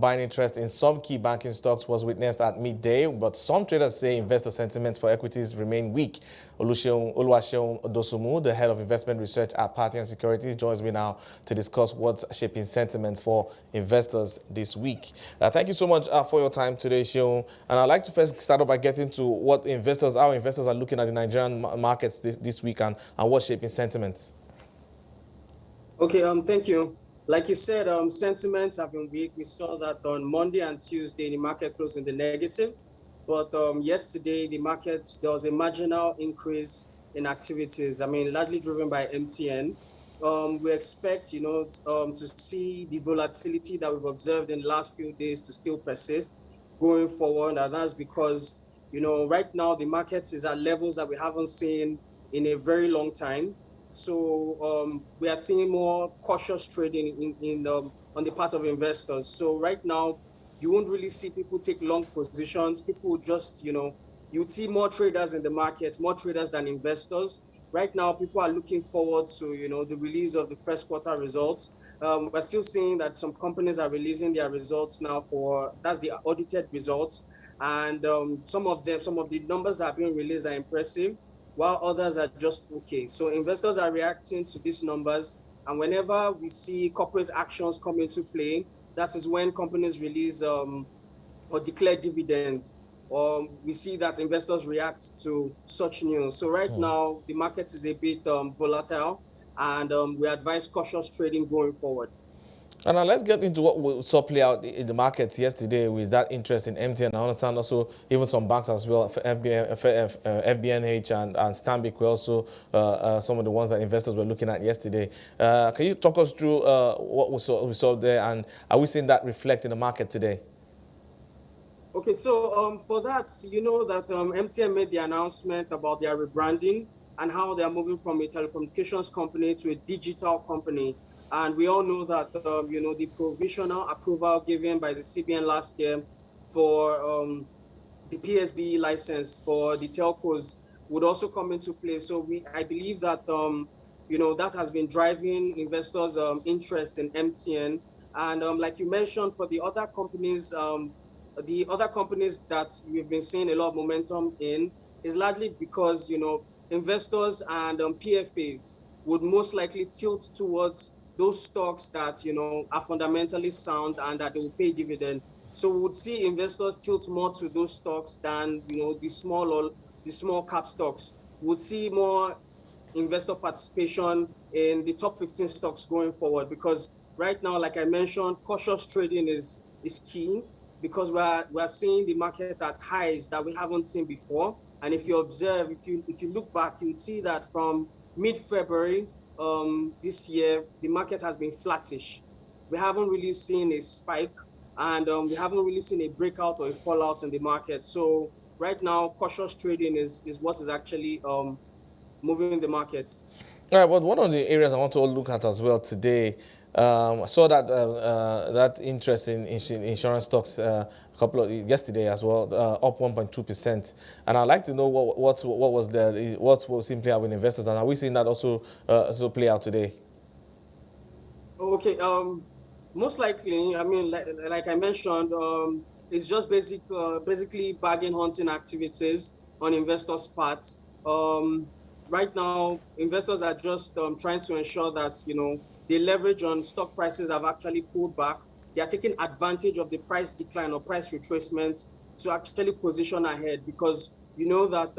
buying interest in some key banking stocks was witnessed at midday, but some traders say investor sentiments for equities remain weak. Oluwaseun Dosunmu, the head of investment research at Parthian Securities, joins me now to discuss what's shaping sentiments for investors this week. Thank you so much for your time today, Seun. And I'd like to first start off by getting to what how investors are looking at the Nigerian markets this week and what's shaping sentiments. Okay, thank you. Like you said, sentiments have been weak. We saw that on Monday and Tuesday, the market closed in the negative. But yesterday, there was a marginal increase in activities. I mean, largely driven by MTN. We expect, to see the volatility that we've observed in the last few days to still persist going forward. And that's because, right now the market is at levels that we haven't seen in a very long time. So we are seeing more cautious trading on the part of investors. So right now, you won't really see people take long positions. People just, you'd see more traders in the market, more traders than investors. Right now, people are looking forward to, the release of the first quarter results. We're still seeing that some companies are releasing their results now that's the audited results. And some of the numbers that are being released are impressive, while others are just okay. So investors are reacting to these numbers. And whenever we see corporate actions come into play, that is when companies release or declare dividends. We see that investors react to such news. So right now, the market is a bit volatile, and we advise cautious trading going forward. And now let's get into what we saw play out in the markets yesterday with that interest in MTN. I understand also even some banks as well, FBNH and Stanbic were also some of the ones that investors were looking at yesterday. Can you talk us through what we saw there, and are we seeing that reflect in the market today? Okay, so for that, you know that MTN made the announcement about their rebranding and how they are moving from a telecommunications company to a digital company. And we all know that, the provisional approval given by the CBN last year for the PSB license for the telcos would also come into play. So I believe that, that has been driving investors' interest in MTN. And like you mentioned, for the other companies that we've been seeing a lot of momentum in is largely because, investors and PFAs would most likely tilt towards those stocks that, are fundamentally sound and that they will pay dividend. So we would see investors tilt more to those stocks than, the small cap stocks. We would see more investor participation in the top 15 stocks going forward, because right now, like I mentioned, cautious trading is key, because we're seeing the market at highs that we haven't seen before. And if you observe, if you look back, you'd see that from mid-February this year, the market has been flattish. We haven't really seen a spike, and we haven't really seen a breakout or a fallout in the market. So right now, cautious trading is what is actually moving the market. All right, but one of the areas I want to look at as well today, I saw that that interest in insurance stocks yesterday as well, up 1.2%. And I'd like to know what was simply out with investors, and are we seeing that also play out today? Okay, most likely. I mean, like I mentioned, it's just basically bargain hunting activities on investors' part. Right now, investors are just trying to ensure that, the leverage on stock prices have actually pulled back. They are taking advantage of the price decline or price retracement to actually position ahead, because you know that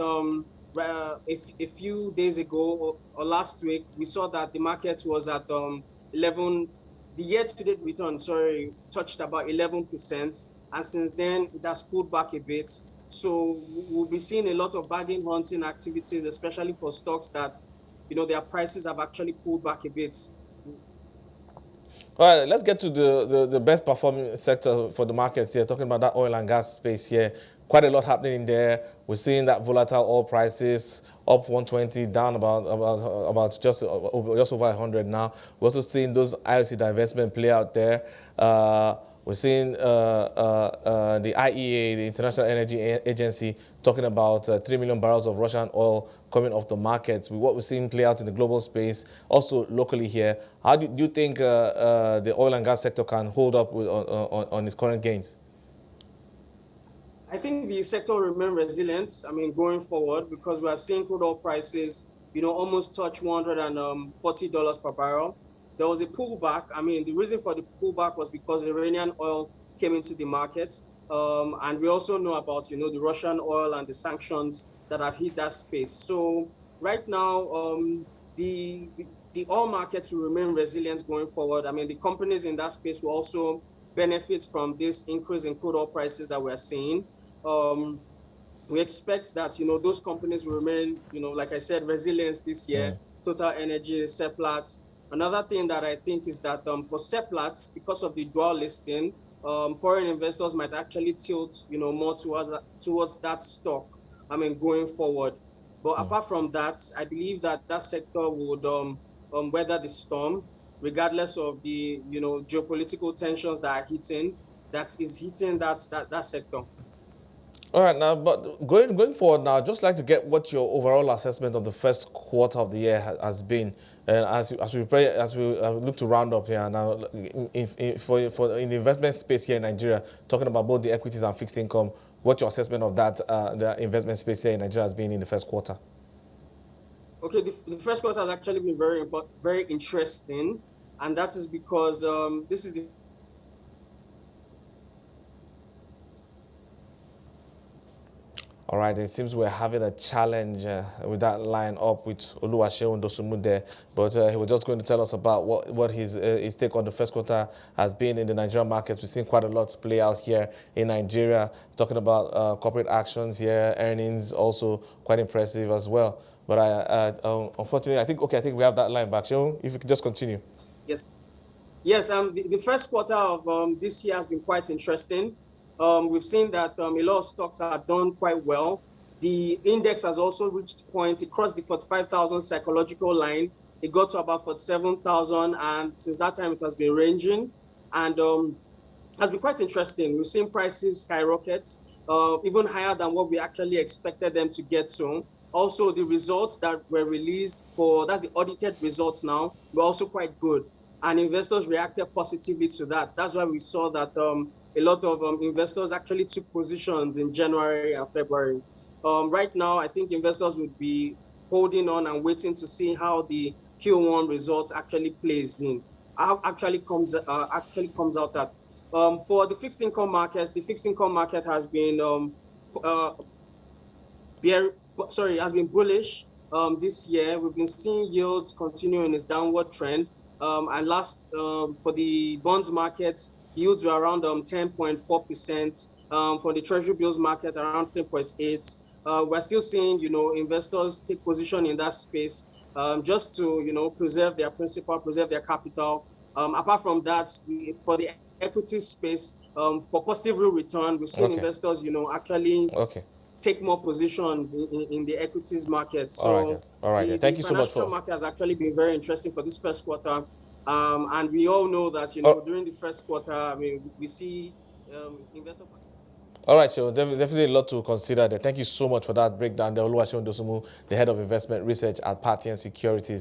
a few days ago or last week, we saw that the market was at 11, the year-to-date return, touched about 11%. And since then, it has pulled back a bit. So we'll be seeing a lot of bargain hunting activities, especially for stocks that, their prices have actually pulled back a bit. All right, let's get to the best performing sector for the markets here, talking about that oil and gas space here. Quite a lot happening in there. We're seeing that volatile oil prices up 120, down about just over 100 now. We're also seeing those IOC divestment play out there. We're seeing the IEA, the International Energy Agency, talking about 3 million barrels of Russian oil coming off the markets. With what we're seeing play out in the global space, also locally here, how do you think the oil and gas sector can hold up with, on its current gains? I think the sector will remain resilient, going forward, because we are seeing crude oil prices, almost touch $140 per barrel. There was a pullback. The reason for the pullback was because Iranian oil came into the market. And we also know about, the Russian oil and the sanctions that have hit that space. So right now, the oil markets will remain resilient going forward. The companies in that space will also benefit from this increase in crude oil prices that we're seeing. We expect that, those companies will remain, like I said, resilient this year. Total Energy, Seplat. Another thing that I think is that for Seplat, because of the dual listing, foreign investors might actually tilt, more towards that stock, going forward. But apart from that, I believe that that sector would weather the storm, regardless of the, geopolitical tensions that are hitting that sector. All right, now, but going forward now, I'd just like to get what your overall assessment of the first quarter of the year has been, and as we look to round up here now, in the investment space here in Nigeria, talking about both the equities and fixed income, what your assessment of that the investment space here in Nigeria has been in the first quarter? Okay, the first quarter has actually been very interesting, and that is because this is the All right, it seems we're having a challenge with that line up with Oluwaseun Dosunmu there, but he was just going to tell us about what his take on the first quarter has been in the Nigerian market. We've seen quite a lot play out here in Nigeria, talking about corporate actions here, earnings also quite impressive as well. But unfortunately, I think we have that line back. Seun, if you could just continue. Yes. The first quarter of this year has been quite interesting. We've seen that a lot of stocks have done quite well. The index has also reached a point. It crossed the 45,000 psychological line. It got to about 47,000, and since that time it has been ranging, and has been quite interesting. We've seen prices skyrocket, even higher than what we actually expected them to get to. Also, the results that were released that's the audited results now, were also quite good, and investors reacted positively to that. That's why we saw that a lot of investors actually took positions in January and February. Right now, I think investors would be holding on and waiting to see how the Q1 results actually plays in, how actually comes out at. For the fixed income markets, the fixed income market has been has been bullish this year. We've been seeing yields continuing its downward trend. And for the bonds market, yields were around 10.4%. For the treasury bills market, around 10.8%. We're still seeing, investors take position in that space just to, preserve their principal, preserve their capital. Apart from that, for the equity space, for positive real return, we've seen investors, actually take more position in the equities market. So all right. Thank you so much. The financial market has actually been very interesting for this first quarter. And we all know that, during the first quarter, we see investor. All right, so definitely a lot to consider there. Thank you so much for that breakdown there. Oluwaseun Dosunmu, the head of investment research at Parthian Securities.